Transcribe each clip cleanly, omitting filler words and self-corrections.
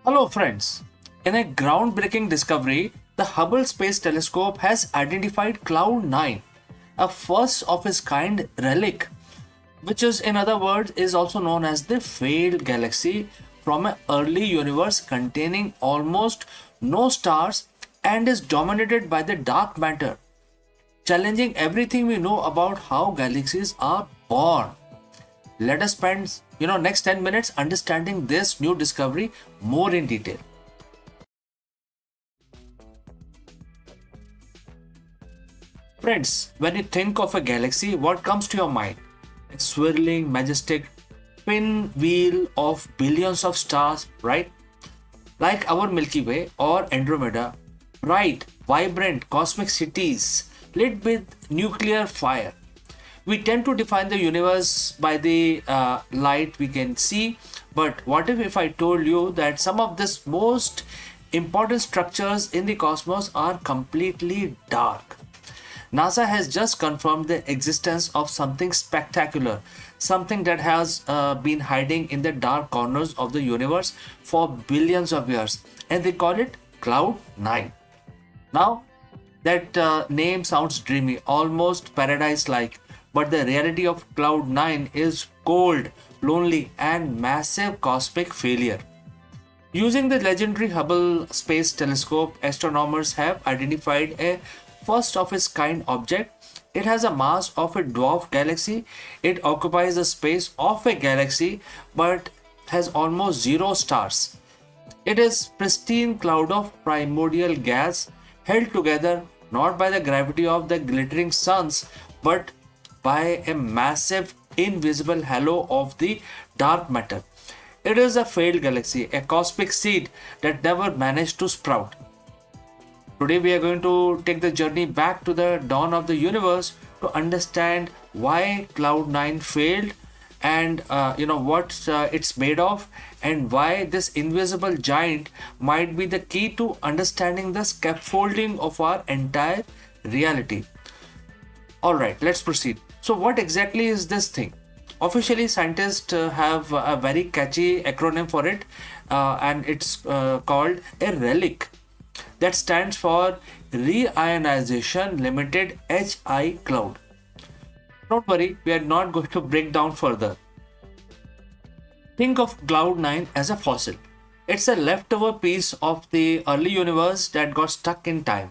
Hello, friends. In a groundbreaking discovery, the Hubble Space Telescope has identified Cloud 9, a first of its kind relic, which is, in other words, is also known as the failed galaxy from an early universe containing almost no stars and is dominated by the dark matter, challenging everything we know about how galaxies are born. Let us spend next 10 minutes understanding this new discovery more in detail. Friends, when you think of a galaxy, what comes to your mind? A swirling, majestic pinwheel of billions of stars, right? Like our Milky Way or Andromeda, bright, vibrant cosmic cities lit with nuclear fire. We tend to define the universe by the light we can see, but what if I told you that some of these most important structures in the cosmos are completely dark? NASA has just confirmed the existence of something spectacular, something that has been hiding in the dark corners of the universe for billions of years, and they call it Cloud 9. Now, that name sounds dreamy, almost paradise like, but the reality of Cloud 9 is cold, lonely, and massive cosmic failure. Using the legendary Hubble Space Telescope, astronomers have identified a first of its kind object. It has a mass of a dwarf galaxy. It occupies the space of a galaxy but has almost zero stars. It is pristine cloud of primordial gas held together not by the gravity of the glittering suns but by a massive invisible halo of the dark matter. It is a failed galaxy, a cosmic seed that never managed to sprout. Today we are going to take the journey back to the dawn of the universe to understand why Cloud 9 failed and what it's made of and why this invisible giant might be the key to understanding the scaffolding of our entire reality. Alright, let's proceed. So what exactly is this thing? Officially, scientists have a very catchy acronym for it and it's called a relic. That stands for Reionization Limited HI Cloud. Don't worry, we are not going to break down further. Think of Cloud 9 as a fossil. It's a leftover piece of the early universe that got stuck in time.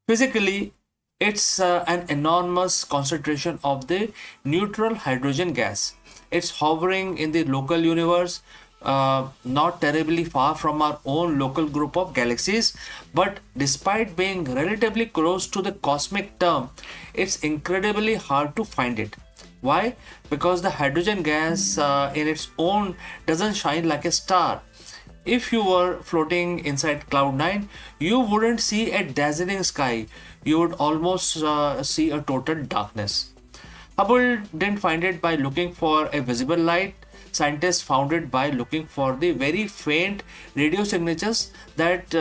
Physically, it's an enormous concentration of the neutral hydrogen gas. It's hovering in the local universe, not terribly far from our own local group of galaxies, but despite being relatively close to the cosmic term, it's incredibly hard to find it. Why? Because the hydrogen gas in its own doesn't shine like a star. If you were floating inside Cloud 9, you wouldn't see a dazzling sky. You would almost see a total darkness. Hubble didn't find it by looking for a visible light. Scientists found it by looking for the very faint radio signatures that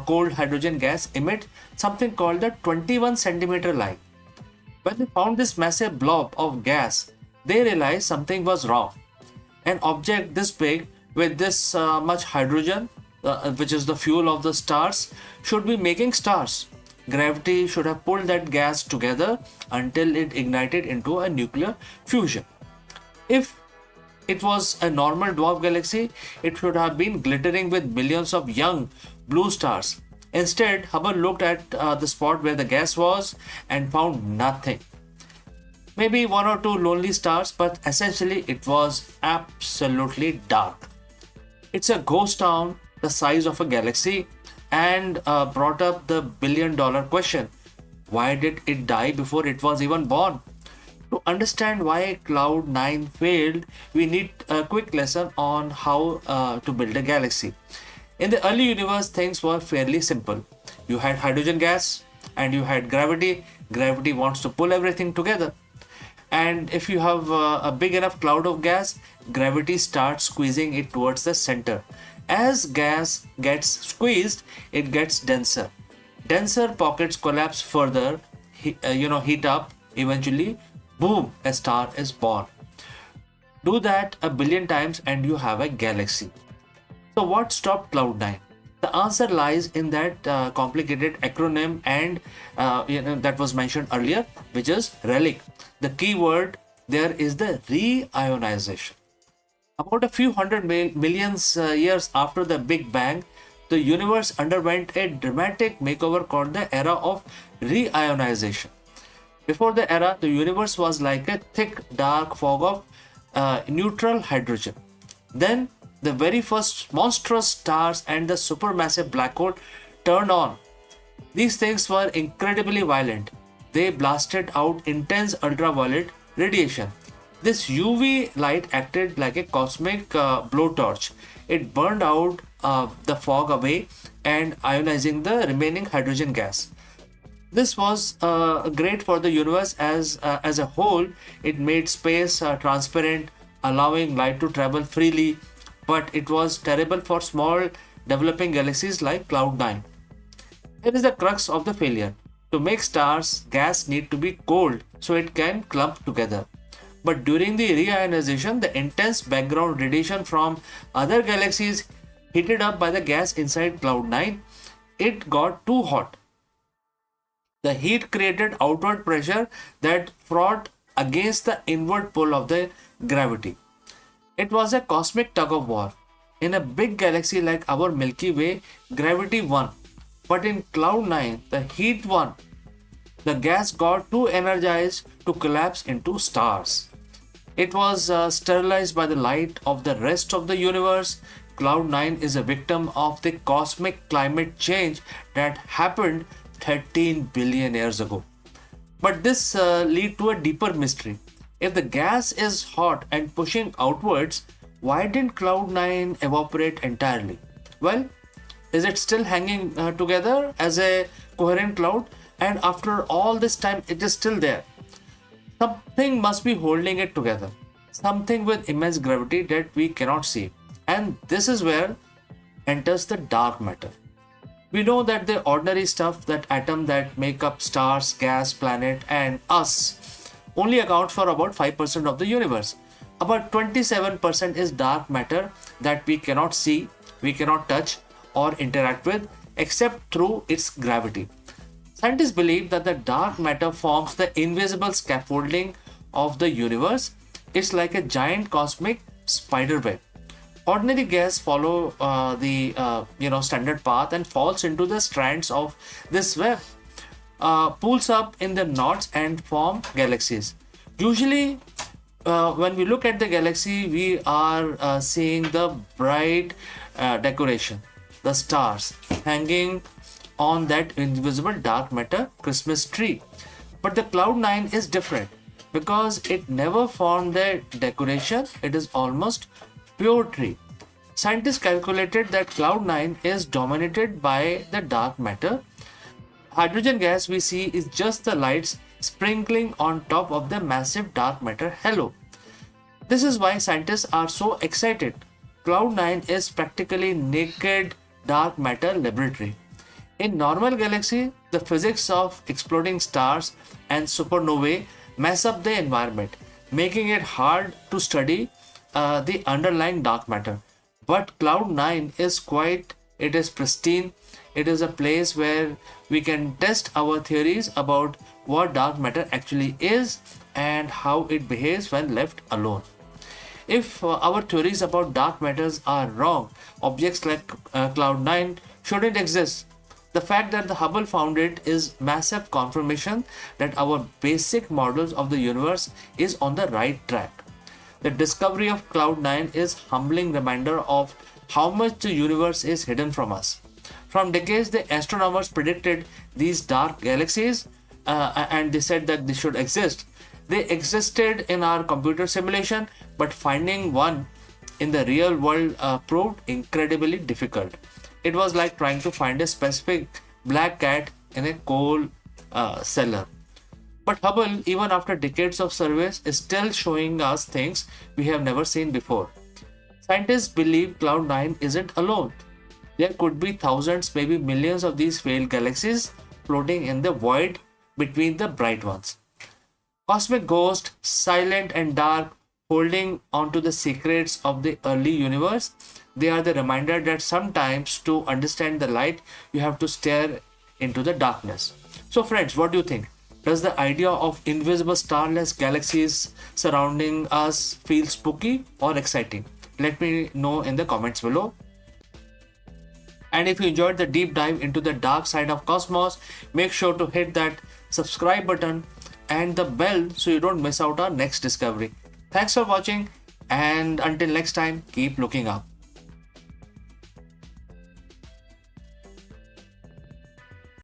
cold hydrogen gas emit, something called the 21 centimeter light. When they found this massive blob of gas, they realized something was wrong. An object this big with this much hydrogen, which is the fuel of the stars, should be making stars. Gravity should have pulled that gas together until it ignited into a nuclear fusion. If it was a normal dwarf galaxy, it should have been glittering with millions of young blue stars. Instead, Hubble looked at the spot where the gas was and found nothing. Maybe one or two lonely stars, but essentially it was absolutely dark. It's a ghost town the size of a galaxy and brought up the billion-dollar question. Why did it die before it was even born? To understand why Cloud 9 failed, we need a quick lesson on how to build a galaxy. In the early universe, things were fairly simple. You had hydrogen gas and you had gravity. Gravity wants to pull everything together. And if you have a big enough cloud of gas, gravity starts squeezing it towards the center. As gas gets squeezed, it gets denser. Denser pockets collapse further, heat up. Eventually, boom, a star is born. Do that a billion times and you have a galaxy. So what stopped Cloud9? The answer lies in that complicated acronym and that was mentioned earlier, which is relic. The key word there is the reionization. About a few hundred millions years after the Big Bang, the universe underwent a dramatic makeover called the era of reionization. Before the era, the universe was like a thick, dark fog of neutral hydrogen. Then, the very first monstrous stars and the supermassive black hole turned on. These things were incredibly violent. They blasted out intense ultraviolet radiation. This UV light acted like a cosmic blowtorch. It burned out the fog away and ionizing the remaining hydrogen gas. This was great for the universe as a whole. It made space transparent, allowing light to travel freely, but it was terrible for small developing galaxies like Cloud9. Here is the crux of the failure. To make stars, gas need to be cold so it can clump together. But during the reionization, the intense background radiation from other galaxies heated up by the gas inside Cloud9, it got too hot. The heat created outward pressure that fought against the inward pull of the gravity. It was a cosmic tug of war. In a big galaxy like our Milky Way, gravity won. But in Cloud9, the heat won. The gas got too energized to collapse into stars. It was sterilized by the light of the rest of the universe. Cloud9 is a victim of the cosmic climate change that happened 13 billion years ago. But this leads to a deeper mystery. If the gas is hot and pushing outwards, why didn't Cloud9 evaporate entirely? Well, is it still hanging together as a coherent cloud? And after all this time, it is still there. Something must be holding it together. Something with immense gravity that we cannot see. And this is where enters the dark matter. We know that the ordinary stuff, that atom that make up stars, gas, planet, and us, only account for about 5% of the universe. About 27% is dark matter that we cannot see, we cannot touch, or interact with except through its gravity. Scientists believe that the dark matter forms the invisible scaffolding of the universe. It's like a giant cosmic spider web. Ordinary gas follow the standard path and falls into the strands of this web, pulls up in the knots and form galaxies. Usually, when we look at the galaxy, we are seeing the bright decoration, the stars hanging on that invisible dark matter Christmas tree. But the Cloud9 is different because it never formed the decoration. It is almost pure tree. Scientists calculated that Cloud9 is dominated by the dark matter. Hydrogen gas we see is just the lights sprinkling on top of the massive dark matter halo. This is why scientists are so excited. Cloud9 is practically naked dark matter laboratory. In normal galaxy, the physics of exploding stars and supernovae mess up the environment, making it hard to study the underlying dark matter. But Cloud9 is quiet, it is pristine, it is a place where we can test our theories about what dark matter actually is and how it behaves when left alone. If our theories about dark matters are wrong, objects like Cloud9 shouldn't exist. The fact that the Hubble found it is massive confirmation that our basic models of the universe is on the right track. The discovery of Cloud9 is humbling reminder of how much the universe is hidden from us. From decades, the astronomers predicted these dark galaxies and they said that they should exist. They existed in our computer simulation, but finding one in the real world proved incredibly difficult. It was like trying to find a specific black cat in a coal cellar. But Hubble, even after decades of surveys, is still showing us things we have never seen before. Scientists believe Cloud9 isn't alone. There could be thousands, maybe millions of these failed galaxies floating in the void between the bright ones. Cosmic ghost, silent and dark, holding onto the secrets of the early universe. They are the reminder that sometimes to understand the light, you have to stare into the darkness. So, friends, what do you think? Does the idea of invisible starless galaxies surrounding us feel spooky or exciting? Let me know in the comments below. And if you enjoyed the deep dive into the dark side of cosmos, make sure to hit that subscribe button and the bell so you don't miss out our next discovery. Thanks for watching, and until next time, keep looking up.